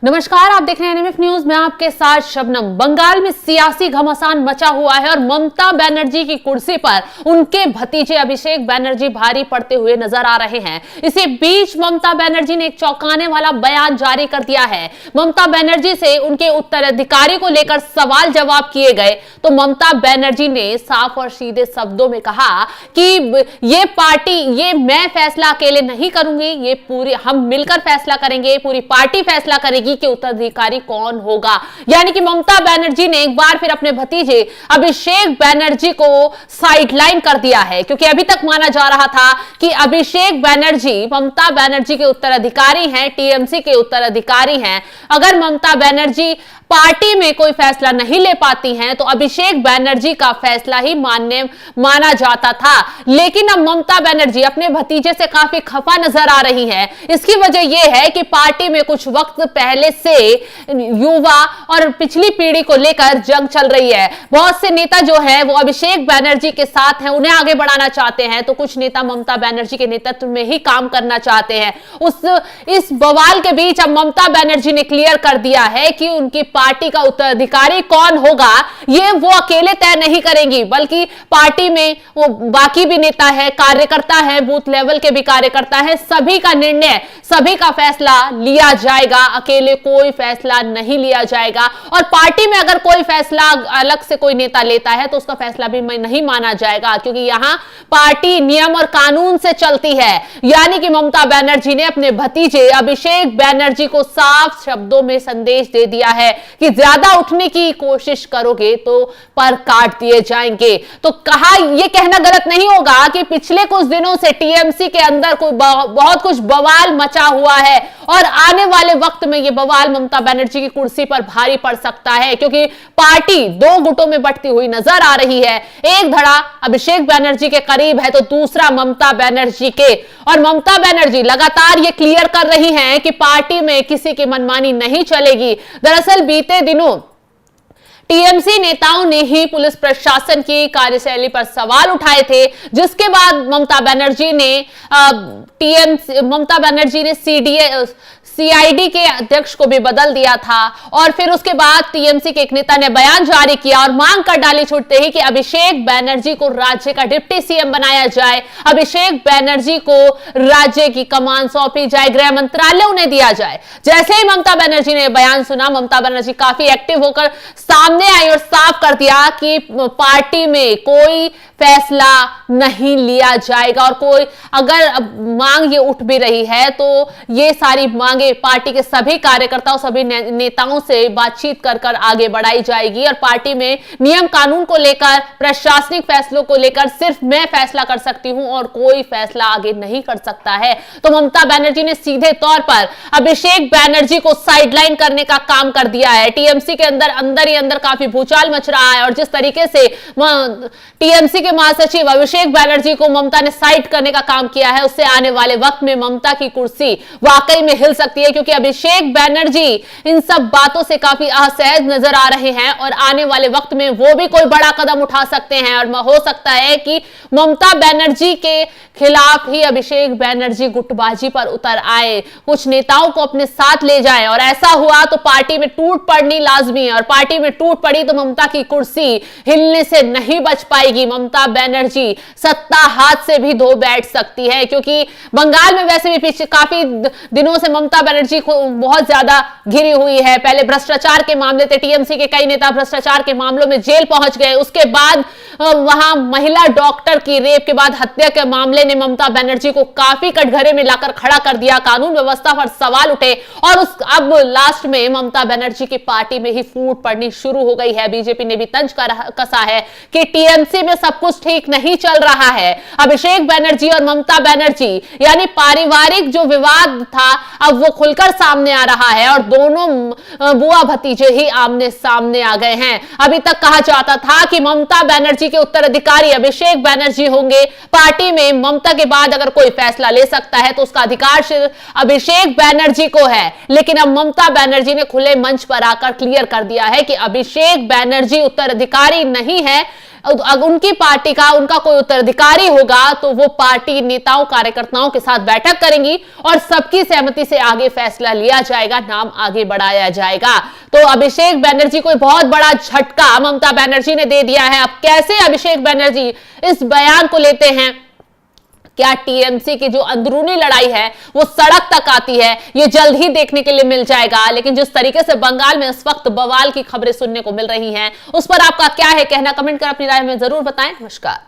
नमस्कार, आप देख रहे हैं एनएमएफ न्यूज में आपके साथ शबनम। बंगाल में सियासी घमासान मचा हुआ है और ममता बनर्जी की कुर्सी पर उनके भतीजे अभिषेक बनर्जी भारी पड़ते हुए नजर आ रहे हैं। इसी बीच ममता बनर्जी ने एक चौंकाने वाला बयान जारी कर दिया है। ममता बनर्जी से उनके उत्तराधिकारी को लेकर सवाल जवाब किए गए तो ममता बनर्जी ने साफ और सीधे शब्दों में कहा कि ये पार्टी, ये मैं फैसला अकेले नहीं करूंगी, ये पूरी हम मिलकर फैसला करेंगे, पूरी पार्टी फैसला करेगी कि उत्तराधिकारी कौन होगा। यानी कि ममता बनर्जी ने एक बार फिर अपने भतीजे अभिषेक बनर्जी को साइडलाइन कर दिया है, क्योंकि अभी तक माना जा रहा था कि अभिषेक बनर्जी ममता बनर्जी के उत्तराधिकारी हैं, टीएमसी के उत्तराधिकारी हैं। अगर ममता बनर्जी पार्टी में कोई फैसला नहीं ले पाती हैं तो अभिषेक बनर्जी का फैसला ही मान्य माना जाता था। लेकिन अब ममता बनर्जी अपने भतीजे से काफी खफा नजर आ रही हैं। इसकी वजह यह है कि पार्टी में कुछ वक्त पहले से युवा और पिछली पीढ़ी को लेकर जंग चल रही है। बहुत से नेता जो है वो अभिषेक बनर्जी के साथ हैं, उन्हें आगे बढ़ाना चाहते हैं, तो कुछ नेता ममता बनर्जी के नेतृत्व में ही काम करना चाहते हैं। इस बवाल के बीच अब ममता बनर्जी ने क्लियर कर दिया है कि उनकी पार्टी का उत्तराधिकारी कौन होगा ये वो अकेले तय नहीं करेंगी, बल्कि पार्टी में वो बाकी भी नेता है, कार्यकर्ता है, बूथ लेवल के भी कार्यकर्ता है, सभी का निर्णय, सभी का फैसला लिया जाएगा। अकेले कोई फैसला नहीं लिया जाएगा और पार्टी में अगर कोई फैसला अलग से कोई नेता लेता है तो उसका फैसला भी नहीं माना जाएगा, क्योंकि यहां पार्टी नियम और कानून से चलती है। यानी कि ममता बनर्जी ने अपने भतीजे अभिषेक बनर्जी को साफ शब्दों में संदेश दे दिया है कि ज्यादा उठने की कोशिश करोगे तो पर काट दिए जाएंगे। तो कहा, यह कहना गलत नहीं होगा कि पिछले कुछ दिनों से टीएमसी के अंदर कोई बहुत कुछ बवाल मचा हुआ है और आने वाले वक्त में यह बवाल ममता बनर्जी की कुर्सी पर भारी पड़ सकता है, क्योंकि पार्टी दो गुटों में बढ़ती हुई नजर आ रही है। एक धड़ा अभिषेक बनर्जी के करीब है तो दूसरा ममता बनर्जी के। और ममता बनर्जी लगातार ये क्लियर कर रही हैं कि पार्टी में किसी की मनमानी नहीं चलेगी। दरअसल बीते दिनों टीएमसी नेताओं ने ही पुलिस प्रशासन की कार्यशैली पर सवाल उठाए थे, जिसके बाद ममता बनर्जी ने सीआईडी के अध्यक्ष को भी बदल दिया था और फिर उसके बाद टीएमसी के एक नेता ने बयान जारी किया और मांग कर डाली छूटते ही कि अभिषेक बनर्जी को राज्य का डिप्टी सीएम बनाया जाए, अभिषेक बनर्जी को राज्य की कमान सौंपी जाए, गृह मंत्रालय उन्हें दिया जाए। जैसे ही ममता बनर्जी ने बयान सुना, ममता बनर्जी काफी एक्टिव होकर सामने आई और साफ कर दिया कि पार्टी में कोई फैसला नहीं लिया जाएगा और कोई अगर मांग ये उठ भी रही है तो ये सारी मांगे पार्टी के सभी कार्यकर्ताओं, सभी नेताओं से बातचीत कर कर आगे बढ़ाई जाएगी और पार्टी में नियम कानून को लेकर, प्रशासनिक फैसलों को लेकर सिर्फ मैं फैसला कर सकती हूं और कोई फैसला आगे नहीं कर सकता है। तो ममता बनर्जी ने सीधे तौर पर अभिषेक बनर्जी को साइडलाइन करने का काम कर दिया है। टीएमसी के अंदर ही अंदर काफी भूचाल मच रहा है और जिस तरीके से टीएमसी के महासचिव अभिषेक बनर्जी को ममता ने साइड करने का काम किया है, उससे आने वाले वक्त में ममता की कुर्सी वाकई में हिल सकती है, क्योंकि अभिषेक बनर्जी इन सब बातों से काफी असहज नजर आ रहे हैं और आने वाले वक्त में वो भी कोई बड़ा कदम उठा सकते हैं और हो सकता है कि ममता बनर्जी के खिलाफ ही अभिषेक बनर्जी गुटबाजी पर उतर आए, कुछ नेताओं को अपने साथ ले जाए और ऐसा हुआ तो पार्टी में टूट पड़नी लाजमी है और पार्टी में टूट पड़ी तो ममता की कुर्सी हिलने से नहीं बच पाएगी। ममता बनर्जी सत्ता हाथ से भी धो बैठ सकती है, क्योंकि बंगाल में वैसे भी पिछले काफी दिनों से ममता बनर्जी को बहुत ज्यादा घिरी हुई है। पहले भ्रष्टाचार के मामले थे, टीएमसी के कई नेता भ्रष्टाचार के मामलों में जेल पहुंच गए। उसके बाद वहां महिला डॉक्टर की रेप के बाद हत्या के मामले ने ममता बनर्जी को काफी कटघरे में लाकर खड़ा कर दिया, कानून व्यवस्था पर सवाल उठे और अब लास्ट में ममता बनर्जी की पार्टी में ही फूट पड़नी शुरू हो गई है। बीजेपी ने भी तंज कसा है कि टीएमसी में सब कुछ ठीक नहीं चल रहा है। अभिषेक बनर्जी और ममता बनर्जी यानी पारिवारिक जो विवाद था अब वो खुलकर सामने आ रहा है और दोनों बुआ भतीजे ही आमने सामने आ गए हैं। अभी तक कहा जाता था कि ममता बनर्जी के उत्तराधिकारी अभिषेक बनर्जी होंगे, पार्टी में ममता के बाद अगर कोई फैसला ले सकता है तो उसका अधिकार सिर्फ अभिषेक बनर्जी को है। लेकिन अब ममता बनर्जी ने खुले मंच पर आकर क्लियर कर दिया है कि अभिषेक बनर्जी उत्तराधिकारी नहीं है, उनकी पार्टी का उनका कोई उत्तराधिकारी होगा तो वो पार्टी नेताओं कार्यकर्ताओं के साथ बैठक करेंगी और सबकी सहमति से आगे फैसला लिया जाएगा, नाम आगे बढ़ाया जाएगा। तो अभिषेक बनर्जी को बहुत बड़ा झटका ममता बनर्जी ने दे दिया है। अब कैसे अभिषेक बनर्जी इस बयान को लेते हैं, क्या टीएमसी की जो अंदरूनी लड़ाई है वो सड़क तक आती है, ये जल्द ही देखने के लिए मिल जाएगा। लेकिन जिस तरीके से बंगाल में इस वक्त बवाल की खबरें सुनने को मिल रही हैं, उस पर आपका क्या है कहना, कमेंट कर अपनी राय में जरूर बताएं। नमस्कार।